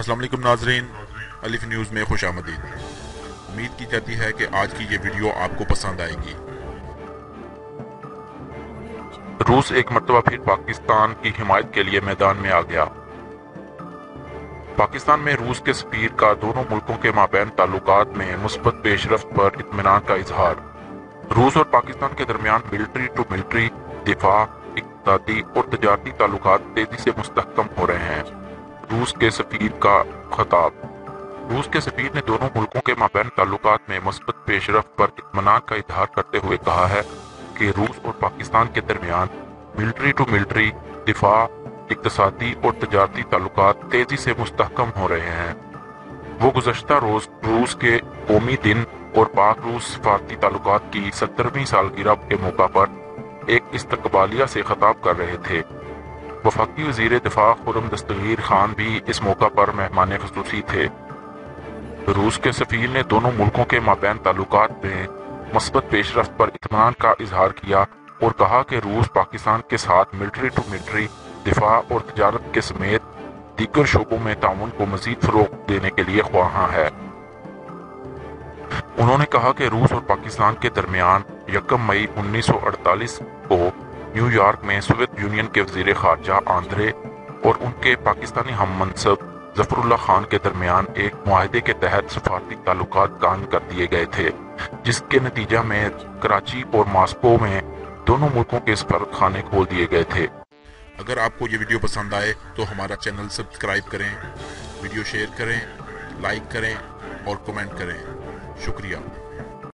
السلام علیکم ناظرین، الف نیوز میں خوش آمدید۔ امید کی جاتی ہے کہ آج کی یہ ویڈیو آپ کو پسند آئے گی۔ روس ایک مرتبہ پھر پاکستان کی حمایت کے لیے میدان میں آ گیا۔ پاکستان میں روس کے سفیر کا دونوں ملکوں کے مابین تعلقات میں مثبت پیش رفت پر اطمینان کا اظہار۔ روس اور پاکستان کے درمیان ملٹری ٹو ملٹری، دفاع، اقتصادی اور تجارتی تعلقات تیزی سے مستحکم ہو رہے ہیں۔ روس کے سفیر کا خطاب۔ روس کے سفیر نے دونوں ملکوں کے مابین تعلقات میں مثبت پیش رفت پر اطمینان کا اظہار کرتے ہوئے کہا ہے کہ روس اور پاکستان کے درمیان ملٹری ٹو ملٹری، دفاع، اقتصادی اور تجارتی تعلقات تیزی سے مستحکم ہو رہے ہیں۔ وہ گزشتہ روز روس کے قومی دن اور پاک روس سفارتی تعلقات کی 70ویں سالگرہ کے موقع پر ایک استقبالیہ سے خطاب کر رہے تھے۔ وفاقی وزیر دفاع خرم دستگیر خان بھی اس موقع پر مہمان خصوصی تھے۔ روس کے سفیر نے دونوں ملکوں کے مابین تعلقات میں مثبت پیش رفت پر اطمینان کا اظہار کیا اور کہا کہ روس پاکستان کے ساتھ ملٹری ٹو ملٹری، دفاع اور تجارت کے سمیت دیگر شعبوں میں تعاون کو مزید فروغ دینے کے لیے خواہاں ہے۔ انہوں نے کہا کہ روس اور پاکستان کے درمیان 1 مئی 1948 کو نیو یارک میں سوویت یونین کے وزیر خارجہ آندرے اور ان کے پاکستانی ہم منصب ظفر اللہ خان کے درمیان ایک معاہدے کے تحت سفارتی تعلقات قائم کر دیے گئے تھے، جس کے نتیجہ میں کراچی اور ماسکو میں دونوں ملکوں کے سفارت خانے کھول دیے گئے تھے۔ اگر آپ کو یہ ویڈیو پسند آئے تو ہمارا چینل سبسکرائب کریں، ویڈیو شیئر کریں، لائک کریں اور کمنٹ کریں۔ شکریہ۔